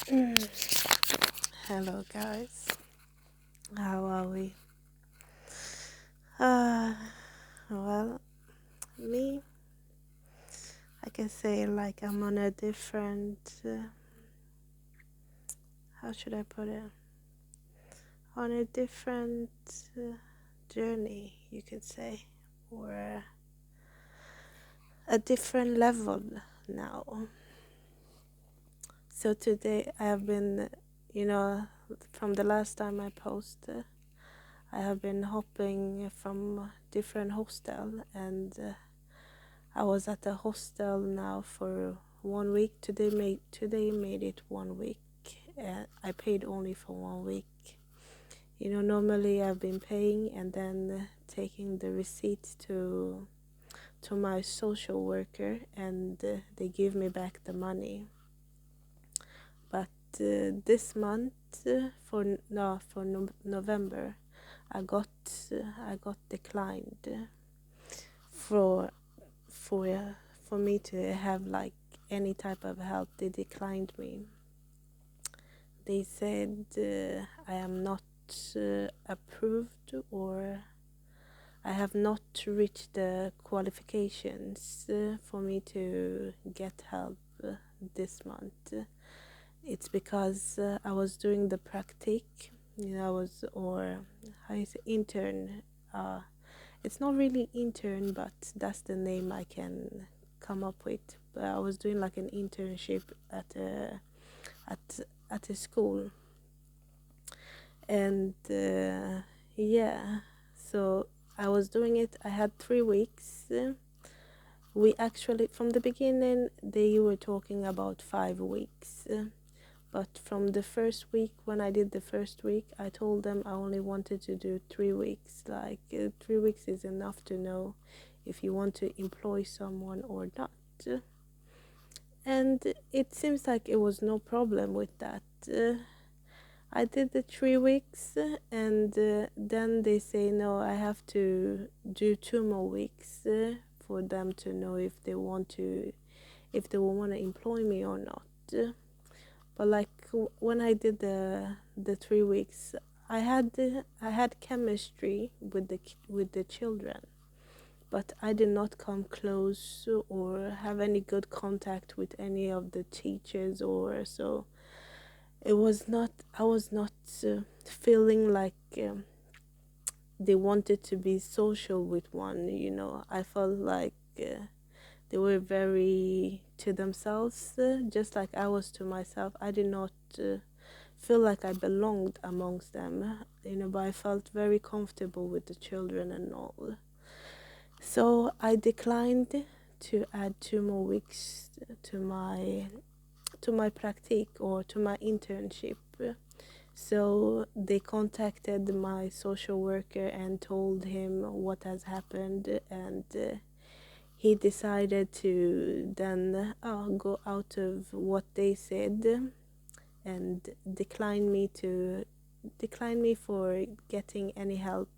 Hello, guys. How are we? Uh, well, me, I can say like I'm on a different, how should I put it? On a different journey, you could say, or a different level now. So today I have been, you know, from the last time I posted, I have been hopping from different hostel and I was at the hostel now for 1 week. Today made it 1 week. I paid only for 1 week. Normally I've been paying and then taking the receipt to my social worker, and they give me back the money. But this month, November, I got declined for for me to have like any type of help. They declined me. They said I am not approved, or I have not reached the qualifications for me to get help this month. It's because I was doing the practice, I was, or how you say, intern. It's not really intern, but that's the name I can come up with. But I was doing like an internship at at a school, and yeah, so I was doing it. I had 3 weeks. We actually, from the beginning, they were talking about 5 weeks. But from the first week, when I did the first week, I told them I only wanted to do 3 weeks. Like, 3 weeks is enough to know if you want to employ someone or not. And it seems like it was no problem with that. I did the 3 weeks, and then they say, no, I have to do 2 more weeks for them to know if they want to, if they will want to employ me or not. But like when I did the 3 weeks, I had chemistry with the children, but I did not come close or have any good contact with any of the teachers, or so. It was not. I was not feeling like they wanted to be social with one. I felt like they were very to themselves, just like I was to myself. I did not feel like I belonged amongst them, but I felt very comfortable with the children and all. So I declined to add 2 more weeks to my practice, or to my internship. So they contacted my social worker and told him what has happened, and he decided to then go out of what they said and decline me for getting any help,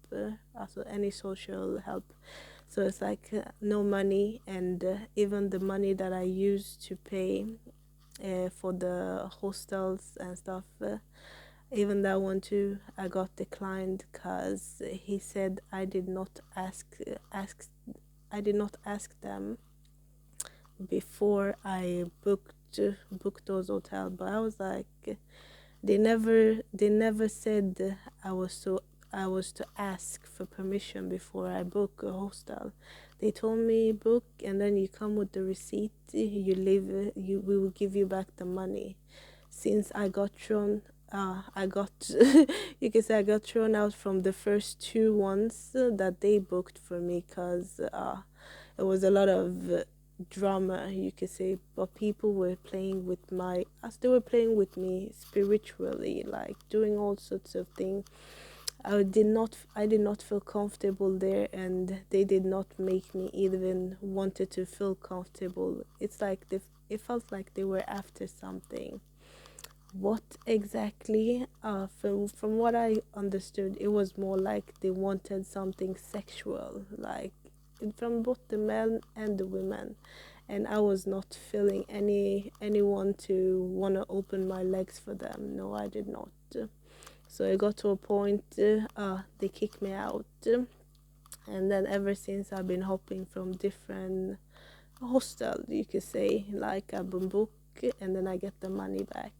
also any social help. So it's like no money, and even the money that I used to pay for the hostels and stuff, even that one too, I got declined because he said I did not ask them before I booked those hotels. But I was like, they never said I was to ask for permission before I book a hostel. They told me book, and then you come with the receipt. You leave. We will give you back the money. Since I got thrown, I got you can say I got thrown out from the first two ones that they booked for me, because it was a lot of drama, you could say. But people were playing with as they were playing with me spiritually, like doing all sorts of things. I did not feel comfortable there, and they did not make me even wanted to feel comfortable. It's like it felt like they were after something. What exactly? From what I understood, it was more like they wanted something sexual, like from both the men and the women. and I was not feeling anyone to want to open my legs for them. No, I did not. So it got to a point, they kicked me out. And then ever since, I've been hopping from different hostel, you could say, like a Bambuk, and then I get the money back.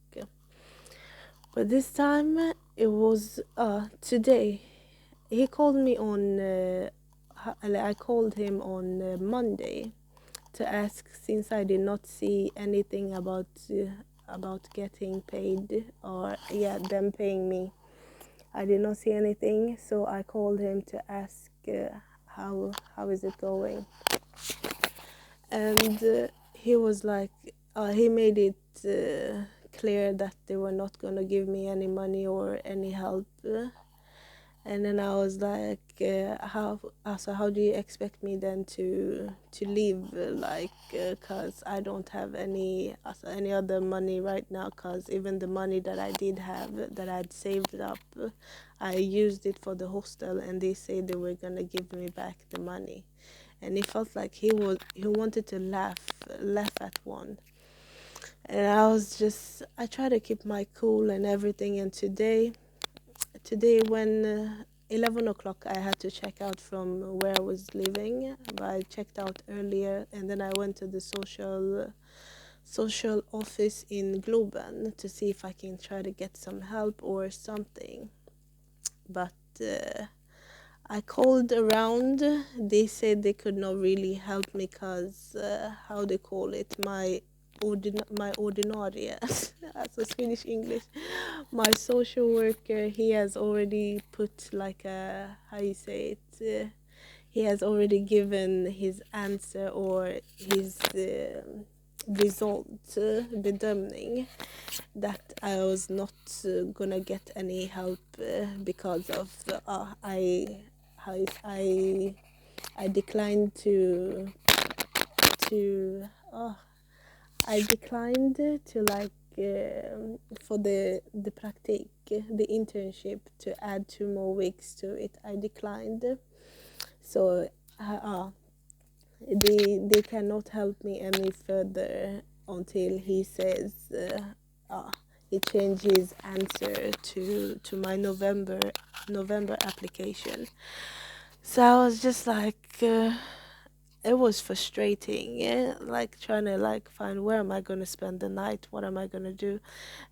But this time, it was today. He called me on, I called him on Monday to ask, since I did not see anything about getting paid, or them paying me. I did not see anything, so I called him to ask how is it going. And he was like, he made it clear that they were not gonna give me any money or any help. And then I was like, how do you expect me then to leave? Cause I don't have any other money right now. Cause even the money that I did have, that I'd saved up, I used it for the hostel, and they said they were gonna give me back the money. And it felt like he wanted to laugh at one. And I tried to keep my cool and everything. And today when 11 o'clock, I had to check out from where I was living, but I checked out earlier, and then I went to the social office in Globen to see if I can try to get some help or something. But I called around. They said they could not really help me because how they call it, my ordinarie, alltså Swedish English, my social worker, he has already put like a, how you say it, he has already given his answer or his result, bedömning, that I was not gonna get any help because of I declined to I declined to like for the praktik, the internship, to add 2 more weeks to it. I declined, so they cannot help me any further until he says he changed his answer to my November application. So I was just like. It was frustrating, yeah, like trying to like find where am I going to spend the night, what am I going to do.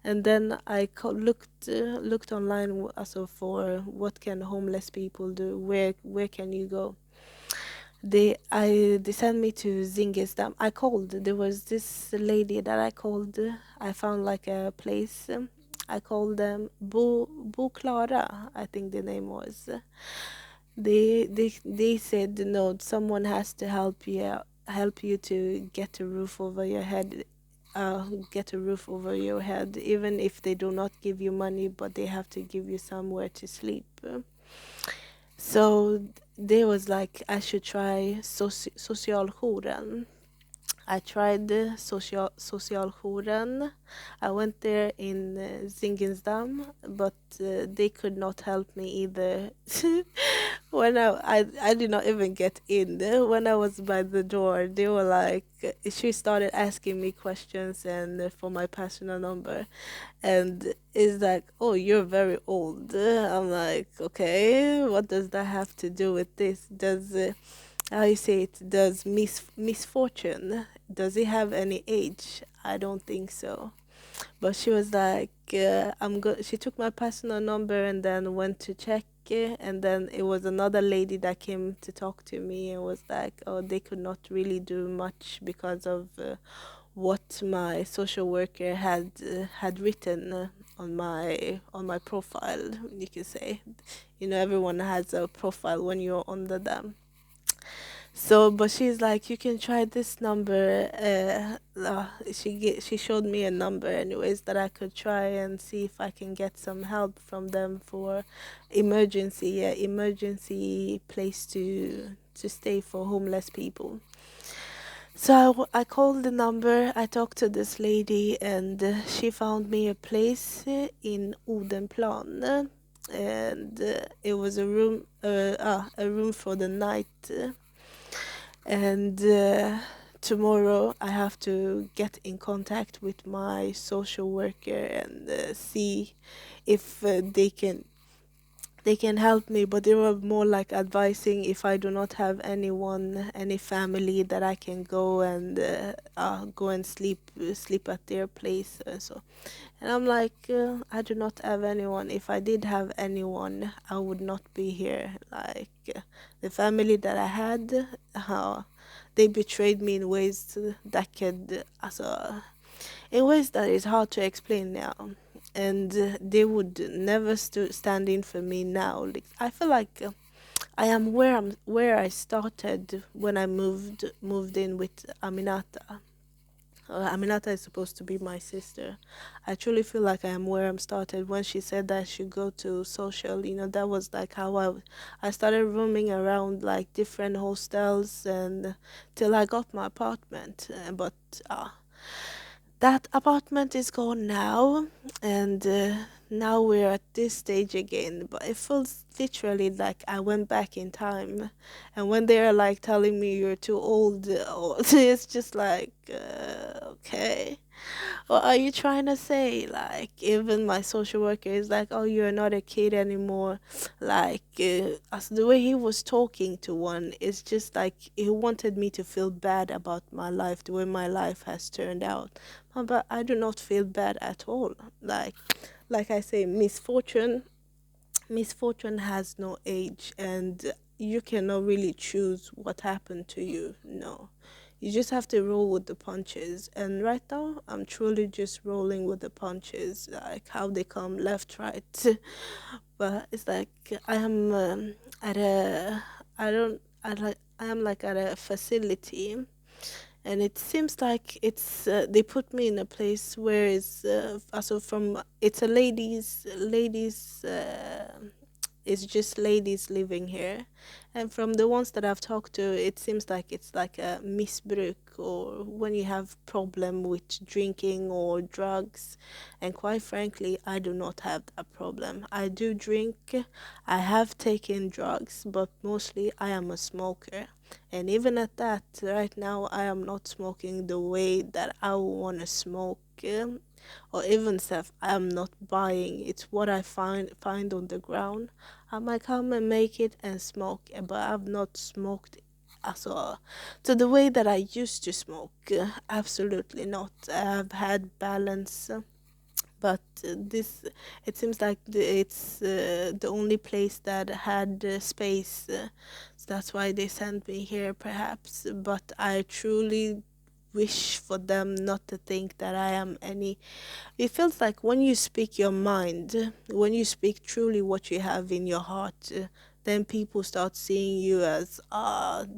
And then I looked online also for what can homeless people do, where can you go. They sent me to Zingesdam. I called, there was this lady that I called. I found like a place. I called them Bo Clara, I think the name was. They said no, someone has to help you to get a roof over your head, get a roof over your head, even if they do not give you money, but they have to give you somewhere to sleep. So they was like I should try socialjouren. I tried the socialjouren. I went there in Zinginsdam, but they could not help me either. When I did not even get in. When I was by the door, they were like, she started asking me questions and for my personal number, and it's like, oh, you're very old. I'm like, okay, what does that have to do with this? Does how you say it? Does misfortune? Does it have any age? I don't think so. But she was like, I'm good. She took my personal number and then went to check. And then it was another lady that came to talk to me and was like, oh, they could not really do much because of what my social worker had written on my profile. You can say, everyone has a profile when you're under them. So, but she's like, you can try this number. She showed me a number, anyways, that I could try and see if I can get some help from them for emergency place to stay for homeless people. So I called the number. I talked to this lady, and she found me a place in Odenplan, and it was a room for the night. And tomorrow I have to get in contact with my social worker and see if they can help me, but they were more like advising if I do not have anyone, any family that I can go and go and sleep at their place. So, and I'm like, I do not have anyone. If I did have anyone, I would not be here. Like the family that I had, they betrayed me in ways that could, in ways that is hard to explain now. And they would never stand in for me now. Like, I feel like where I started when I moved in with Aminata. Aminata is supposed to be my sister. I truly feel like I am where I'm started. When she said that I should go to social, that was like how I started roaming around like different hostels and till I got my apartment. But that apartment is gone now, and now we're at this stage again. But it feels literally like I went back in time, and when they're like telling me you're too old, it's just like, okay, what are you trying to say? Like, even my social worker is like, oh, you're not a kid anymore. Like, as the way he was talking to one, it's just like he wanted me to feel bad about my life, the way my life has turned out. But I do not feel bad at all. Like I say, misfortune has no age, and you cannot really choose what happened to you. No, you just have to roll with the punches. And right now, I'm truly just rolling with the punches, like how they come left, right. But it's like I am at a, I don't, I am like at a facility, and it seems like they put me in a place where it's a it's just ladies living here, and from the ones that I've talked to, it seems like it's like a missbruk, or when you have problem with drinking or drugs. And quite frankly, I do not have that problem. I do drink, I have taken drugs, but mostly I am a smoker. And even at that, right now, I am not smoking the way that I want to smoke. Or even stuff I'm not buying. It's what I find on the ground. I might come and make it and smoke, but I've not smoked as well. So the way that I used to smoke, absolutely not. I've had balance. But this, it seems like it's the only place that had space, so that's why they sent me here, perhaps. But I truly wish for them not to think that I am any. It feels like when you speak your mind, when you speak truly what you have in your heart, then people start seeing you as,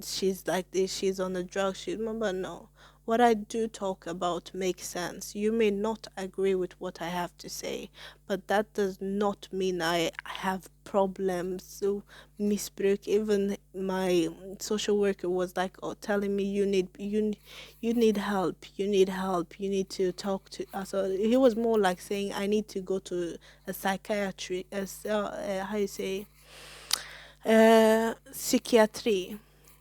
she's like this, she's on the drugs. She remember, no. What I do talk about makes sense. You may not agree with what I have to say, but that does not mean I have problems. So misbruik. Even my social worker was like, oh, telling me you need help, you need help, you need to talk to. So he was more like saying I need to go to a psychiatry, how you say, psychiatry.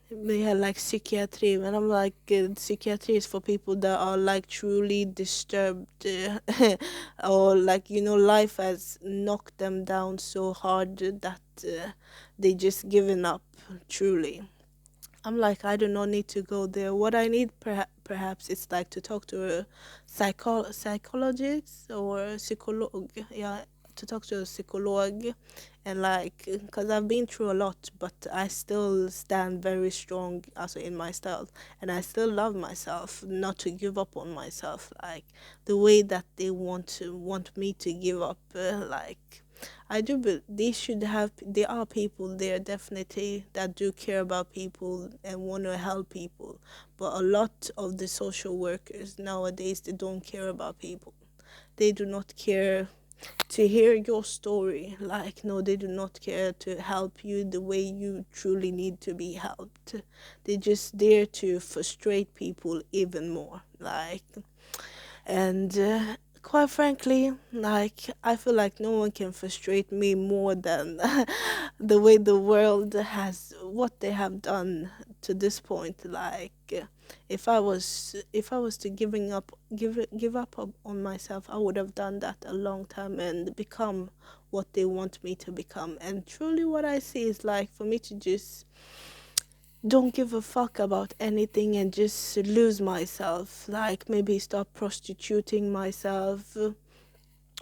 Yeah, like psychiatry. And I'm like, psychiatry is for people that are like truly disturbed, or like, life has knocked them down so hard that they just given up, truly. I'm like, I do not need to go there. What I need, perhaps, is like to talk to a psychologist or psycholog. Yeah, to talk to a psycholog, and like, because I've been through a lot, but I still stand very strong, also in myself, and I still love myself. Not to give up on myself, like the way that they want me to give up, like. I do, but they should have. There are people there definitely that do care about people and want to help people, but a lot of the social workers nowadays, they don't care about people. They do not care to hear your story. Like, no, they do not care to help you the way you truly need to be helped. They're just there to frustrate people even more. Like, and quite frankly, like, I feel like no one can frustrate me more than the way the world has, what they have done to this point. Like, If I was to give up on myself, I would have done that a long time and become what they want me to become. And truly, what I see is like for me to just don't give a fuck about anything and just lose myself. Like maybe stop prostituting myself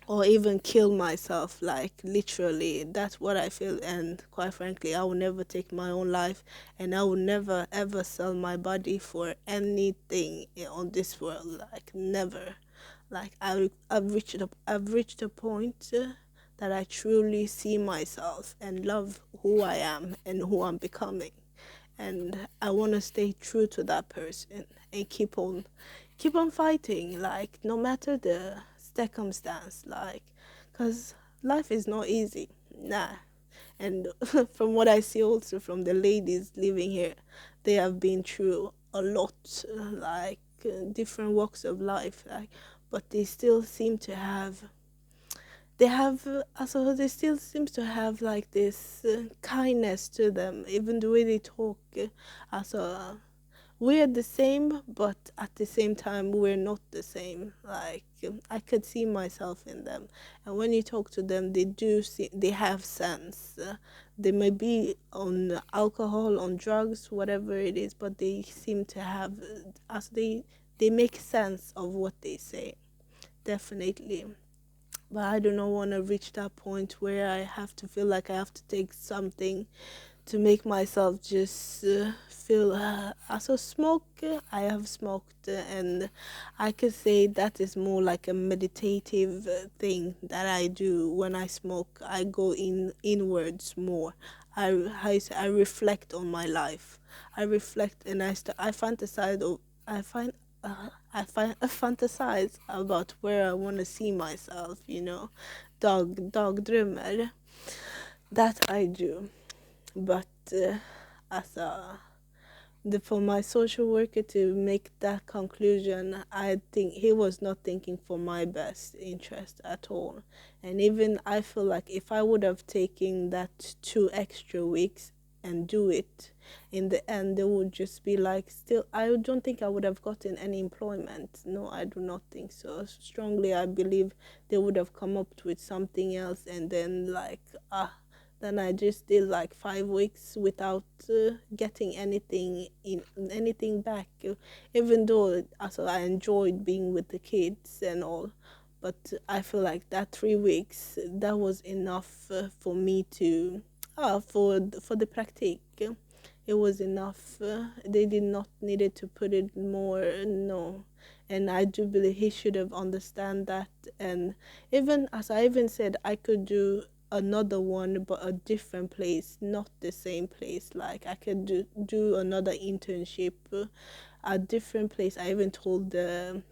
or even kill myself, like literally. That's what I feel. And quite frankly, I will never take my own life, and I will never ever sell my body for anything on this world, like never. Like I've reached a point that I truly see myself and love who I am and who I'm becoming, and I want to stay true to that person and keep on fighting, like no matter the circumstance, like because life is not easy, nah. And from what I see also from the ladies living here, they have been through a lot, like different walks of life, like, but they still seem to have also they still seems to have like this kindness to them, even the way they talk. Also, we're the same, but at the same time we're not the same. Like I could see myself in them, and when you talk to them, they do see they have sense. They may be on alcohol, on drugs, whatever it is, but they seem to have as they make sense of what they say. Definitely. But I do not want to reach that point where I have to feel like I have to take something to make myself just feel. Also, smoke. I have smoked, and I could say that is more like a meditative thing that I do when I smoke. I go inwards more. I reflect on my life. I reflect and I fantasize. I find I fantasize about where I want to see myself. Dagdrömmar. That I do. But as a for my social worker to make that conclusion, I think he was not thinking for my best interest at all. And even I feel like if I would have taken that 2 extra weeks and do it, in the end, they would just be like, still, I don't think I would have gotten any employment. No, I do not think so. Strongly, I believe they would have come up with something else, and then like, then I just did like 5 weeks without getting anything back. Even though also I enjoyed being with the kids and all, but I feel like that 3 weeks that was enough for me to for the practice. It was enough. They did not needed to put it more. No, and I do believe he should have understand that. And even as I even said, I could do another one but a different place, not the same place. Like I could do another internship, a different place. I even told the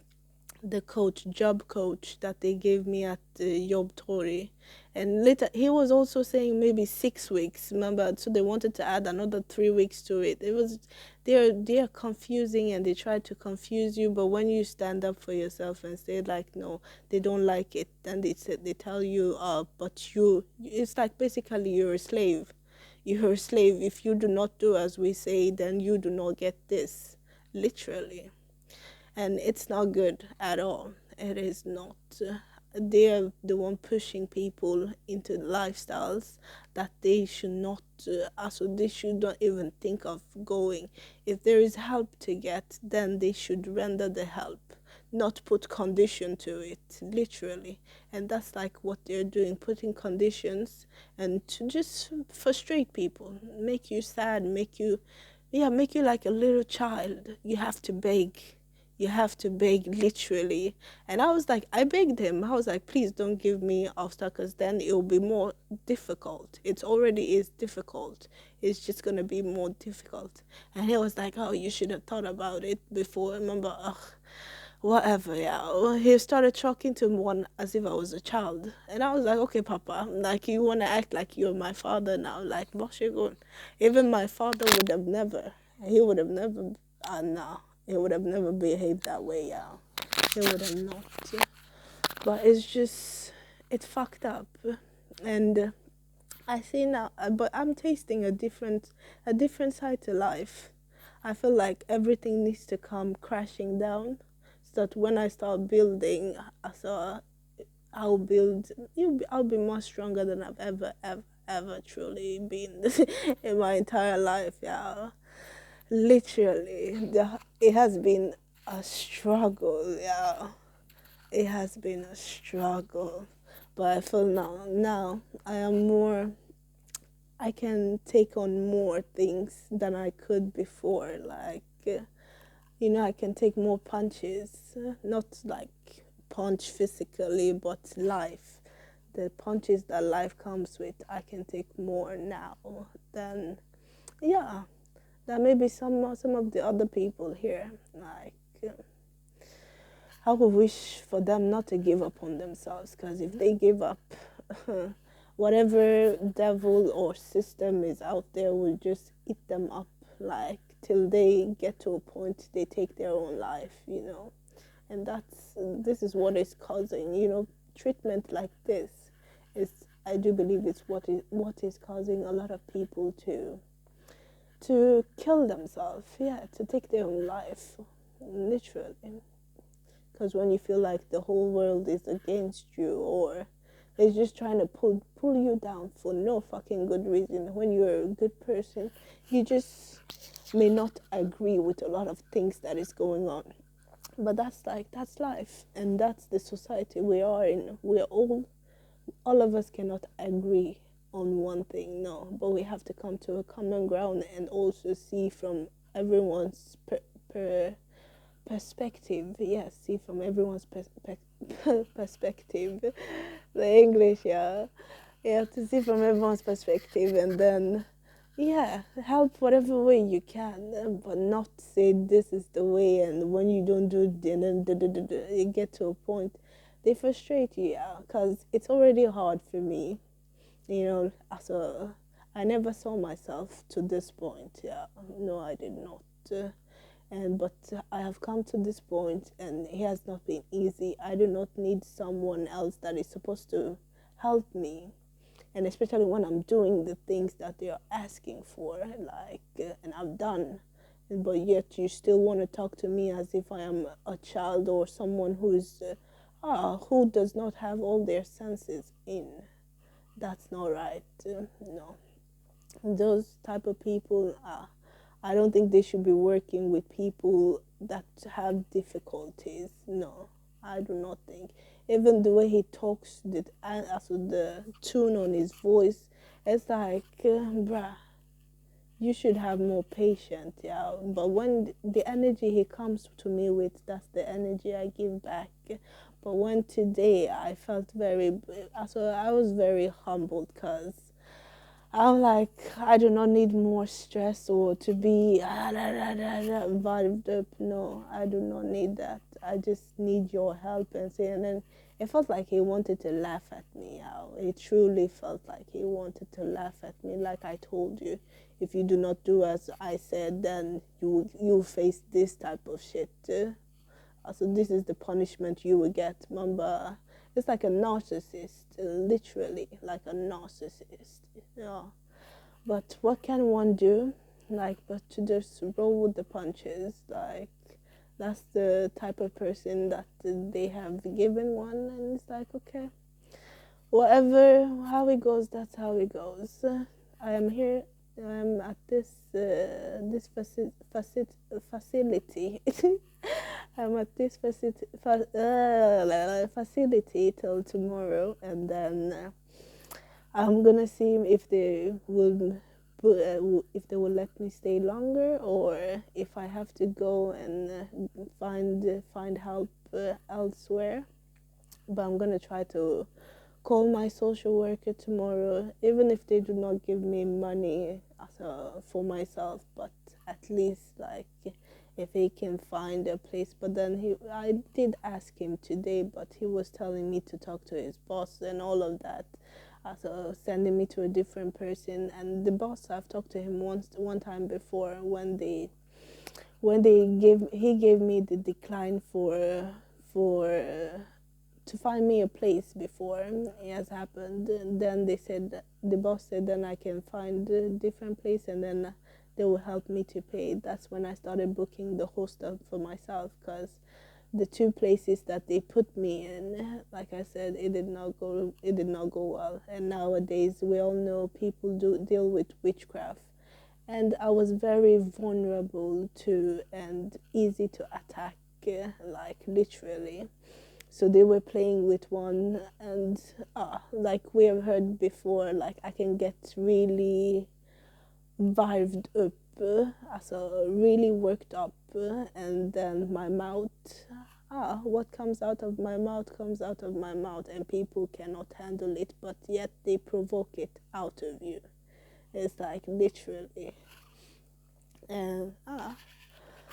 job coach that they gave me at Job Tori. And later he was also saying maybe 6 weeks, remember? So they wanted to add another 3 weeks to it. It was they're confusing, and they try to confuse you, but when you stand up for yourself and say like no, they don't like it, then they tell you but it's like basically you're a slave. You're a slave. If you do not do as we say, then you do not get this. Literally. And it's not good at all. It is not. They're the one pushing people into lifestyles that they should not. Also, they should not even think of going. If there is help to get, then they should render the help, not put condition to it. Literally, and that's like what they're doing, putting conditions and to just frustrate people, make you sad, make you like a little child. You have to beg, literally. And I was like, I begged him. I was like, please don't give me obstacles, then it will be more difficult. It already is difficult. It's just going to be more difficult. And he was like, oh, you should have thought about it before. I remember, ugh, whatever, yeah. Well, he started talking to one as if I was a child. And I was like, okay, Papa, like, you want to act like you're my father now. Like, Boshigun. Even my father would have never, he would have never, no. He would have never behaved that way, yeah. He would have not. But it's just, it's fucked up. And I see now, but I'm tasting a different side to life. I feel like everything needs to come crashing down so that when I start building, so I'll build. I'll be more stronger than I've ever truly been in my entire life. Yeah, literally, it has been a struggle. Yeah, it has been a struggle, but I feel now I am more. I can take on more things than I could before. Like, I can take more punches, not like punch physically, but life. The punches that life comes with, I can take more now than, yeah, than maybe some of the other people here. Like, I would wish for them not to give up on themselves, because if they give up, whatever devil or system is out there will just eat them up, like till they get to a point they take their own life. And this is what is causing, treatment like this is, I do believe, it's what is causing a lot of people to kill themselves, yeah, to take their own life, literally. Because when you feel like the whole world is against you, or they're just trying to pull you down for no fucking good reason, when you're a good person, you just may not agree with a lot of things that is going on. But that's life, and that's the society we are in. We're all of us cannot agree on one thing, no, but we have to come to a common ground and also see from everyone's per perspective. Yes, see from everyone's perspective. The English, yeah. You have to see from everyone's perspective, and then, yeah, help whatever way you can, but not say this is the way, and when you don't do it, then you get to a point they frustrate you, yeah, because it's already hard for me, as a, I never saw myself to this point, yeah. No, I did not. But I have come to this point, and it has not been easy. I do not need someone else that is supposed to help me, and especially when I'm doing the things that they are asking for, like, and I've done, but yet you still want to talk to me as if I am a child or someone who does not have all their senses in. That's not right. No, those type of people, I don't think they should be working with people that have difficulties. No, I do not think. Even the way he talks, also the tone on his voice, it's like, bruh, you should have more patience, yeah. But when the energy he comes to me with, that's the energy I give back. But when today I felt so I was very humbled, because I'm like, I do not need more stress or to be vibed up. No, I do not need that. I just need your help and say. And then it felt like he wanted to laugh at me. It truly felt like he wanted to laugh at me. Like I told you, if you do not do as I said, then you face this type of shit. So this is the punishment you will get. Remember, it's like a narcissist, literally like a narcissist. Yeah. But what can one do? Like, but to just roll with the punches. Like, that's the type of person that they have given one, and it's like, okay, whatever, how it goes, that's how it goes. I am here. I'm at this facility. I'm at this facility till tomorrow, and then I'm gonna see if they will let me stay longer, or if I have to go and find help elsewhere. But I'm gonna try to call my social worker tomorrow, even if they do not give me money for myself, but at least, like, if he can find a place. But then I did ask him today, but he was telling me to talk to his boss and all of that, sending me to a different person. And the boss, I've talked to him one time before, he gave me the decline for to find me a place before it has happened. And then the boss said then I can find a different place, and then they will help me to pay. That's when I started booking the hostel for myself, because the two places that they put me in, like I said, it did not go well. And nowadays we all know people do deal with witchcraft, and I was very vulnerable to and easy to attack, like literally. So they were playing with one, and like we have heard before, like I can get really vibed up, so really worked up, and then my mouth, what comes out of my mouth comes out of my mouth, and people cannot handle it, but yet they provoke it out of you. It's like literally, and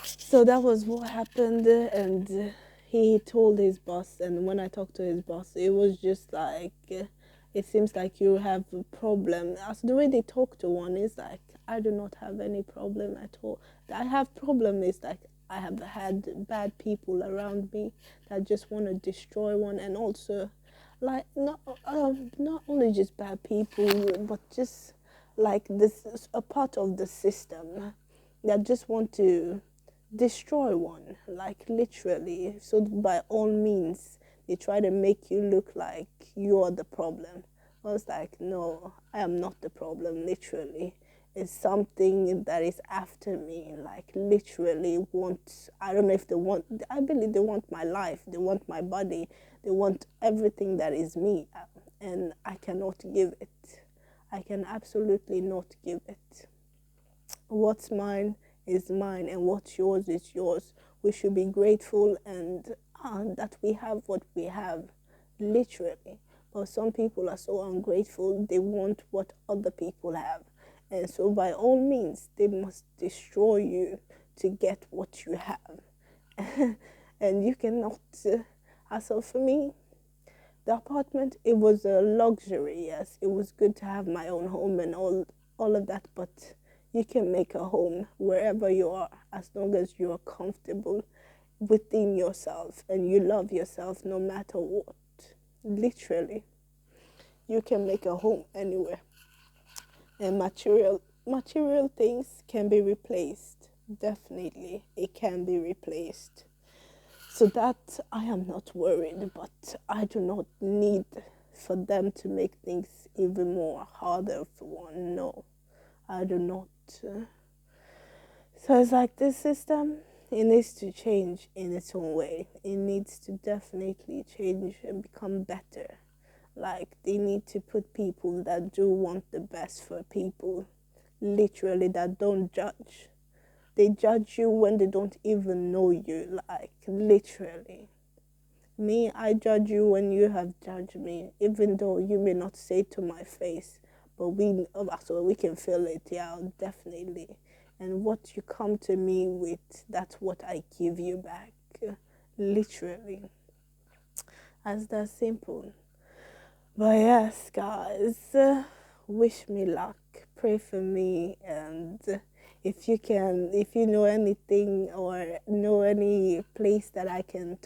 so that was what happened, and he told his boss, and when I talked to his boss, it was just like, it seems like you have a problem. As the way they talk to one is like, I do not have any problem at all. I have problem is like I have had bad people around me that just want to destroy one, and also like not only just bad people, but just like this is a part of the system that just want to destroy one, like literally. So by all means, they try to make you look like you're the problem. I was like, no, I am not the problem. Literally, it's something that is after me. Like literally, want, I don't know if they want. I believe they want my life. They want my body. They want everything that is me, and I cannot give it. I can absolutely not give it. What's mine is mine, and what's yours is yours. We should be grateful, and that we have what we have, literally. But some people are so ungrateful, they want what other people have. And so, by all means, they must destroy you to get what you have. And you cannot. So, for me, the apartment, it was a luxury, yes. It was good to have my own home and all of that, but you can make a home wherever you are as long as you are comfortable within yourself and you love yourself no matter what. Literally, you can make a home anywhere. And material things can be replaced. Definitely, it can be replaced. So that I am not worried, but I do not need for them to make things even more harder for one. No, I do not. So it's like this system, it needs to change in its own way. It needs to definitely change and become better. Like they need to put people that do want the best for people, literally, that don't judge. They judge you when they don't even know you, like literally. Me, I judge you when you have judged me, even though you may not say it to my face, but we can feel it, yeah, definitely. And what you come to me with, that's what I give you back, literally. As that simple. But yes, guys, wish me luck. Pray for me, and if you know anything or know any place that I can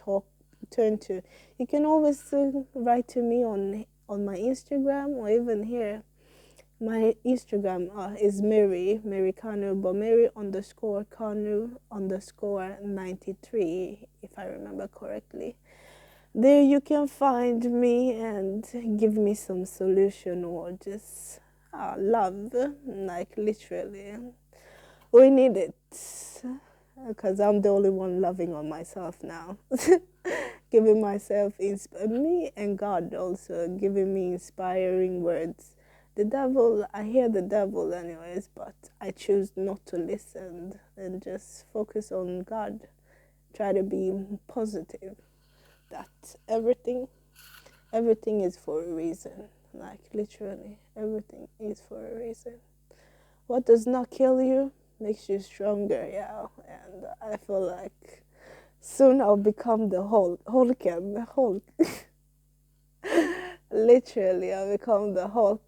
turn to, you can always write to me on my Instagram, or even here. My Instagram is Mary Kanu, but Mary underscore Kanu underscore 93, if I remember correctly. There you can find me and give me some solution, or just love, like literally. We need it, because I'm the only one loving on myself now. Giving myself, me and God also giving me inspiring words. The devil, I hear the devil anyways, but I choose not to listen and just focus on God. Try to be positive. That everything is for a reason. Like literally, everything is for a reason. What does not kill you makes you stronger, yeah. And I feel like soon I'll become the Hulk. Literally, I'll become the Hulk.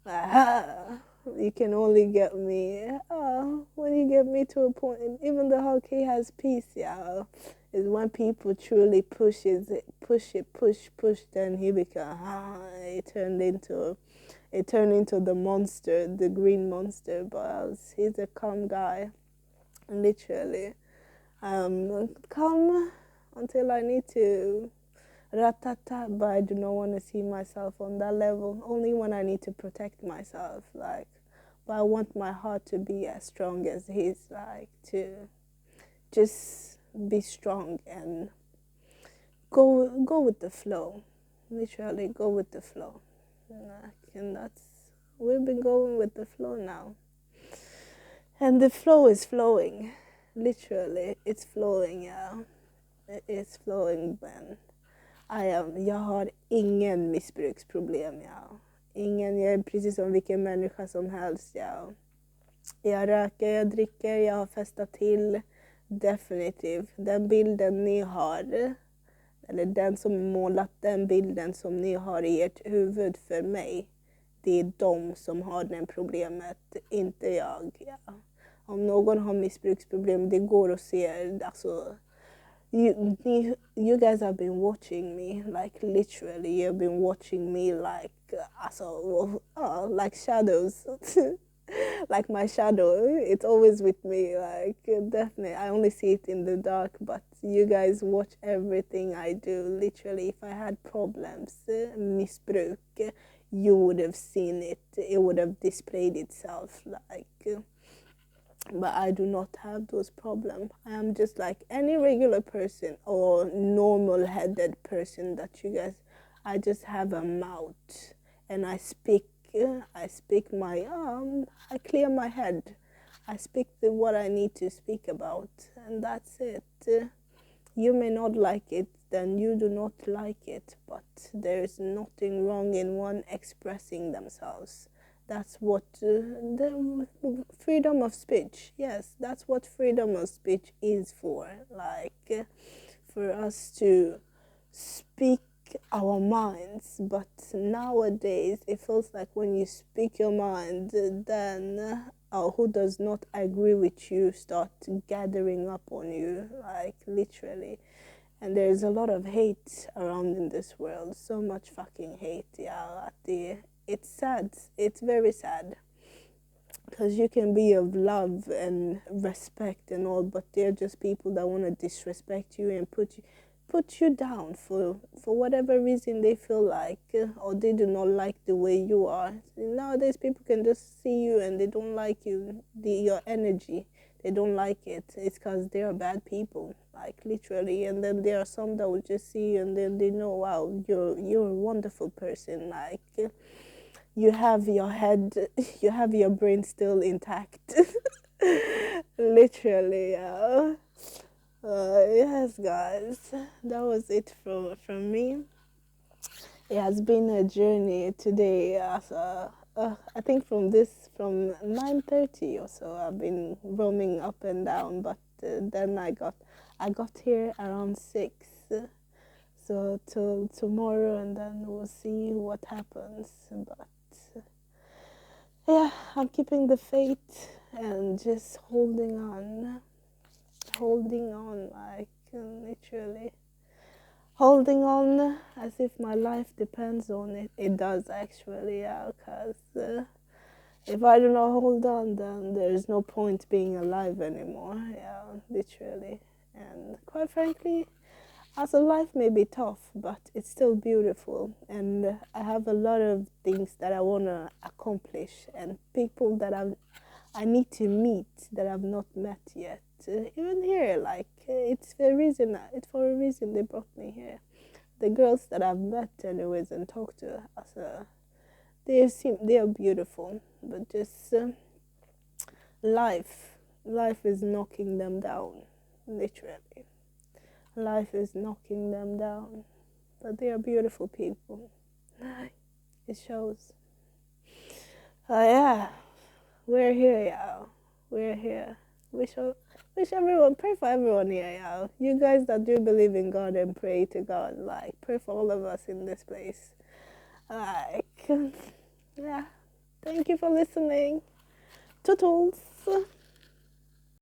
Aha. You can only get me when you get me to a point. Even the Hulk, he has peace, yeah. Is when people truly push, then he became, it turned into the monster, the green monster. But he's a calm guy, literally. Calm until I need to ratata, but I do not want to see myself on that level. Only when I need to protect myself, like. But I want my heart to be as strong as his, like, to just be strong and go with the flow. Literally go with the flow. And that's, we've been going with the flow now. And the flow is flowing. Literally, it's flowing, yeah. It's flowing, man. Jag har ingen missbruksproblem, ja. Ingen, jag är precis som vilken människa som helst, ja. Jag röker, jag dricker, jag har festat till. Definitivt. Den bilden ni har, eller den som målat den bilden som ni har i ert huvud för mig, det är de som har det problemet, inte jag. Ja. Om någon har missbruksproblem, det går att se, alltså, you guys have been watching me, like literally, you've been watching me like, like shadows. Like my shadow, it's always with me, like definitely. I only see it in the dark, but you guys watch everything I do. Literally, if I had problems, missbruk, you would have seen it. It would have displayed itself, like. But I do not have those problems. I am just like any regular person or normal-headed person that you guys. I just have a mouth and I speak my I clear my head. I speak what I need to speak about, and that's it. You may not like it, then you do not like it, but there is nothing wrong in one expressing themselves. That's what the freedom of speech. Yes, that's what freedom of speech is for. Like for us to speak our minds. But nowadays, it feels like when you speak your mind, then who does not agree with you start gathering up on you, like literally. And there's a lot of hate around in this world. So much fucking hate, yeah. It's sad. It's very sad. Because you can be of love and respect and all, but they're just people that want to disrespect you and put you down for whatever reason they feel like, or they do not like the way you are. Nowadays, people can just see you and they don't like you, your energy. They don't like it. It's because they are bad people, like literally. And then there are some that will just see you and then they know, wow, you're a wonderful person. Like you have your head, you have your brain still intact. Literally, yeah. Yes, guys, that was it from me. It has been a journey today. I think from 9:30 or so, I've been roaming up and down. But then I got here around 6. So till tomorrow, and then we'll see what happens. But yeah, I'm keeping the faith and just holding on, like literally holding on as if my life depends on it. It does actually, yeah, because if I do not hold on, then there's no point being alive anymore, yeah, literally. And quite frankly, as a life may be tough, but it's still beautiful, and I have a lot of things that I want to accomplish and people that I need to meet that I've not met yet. Even here, like it's for a reason they brought me here. The girls that I've met anyways and talked to, they are beautiful, but just life is knocking them down, literally. Life is knocking them down, but they are beautiful people. It shows. Yeah, we're here, y'all. We're here. Wish everyone, pray for everyone here, y'all. You guys that do believe in God and pray to God, like, pray for all of us in this place. Like, yeah. Thank you for listening. Toodles.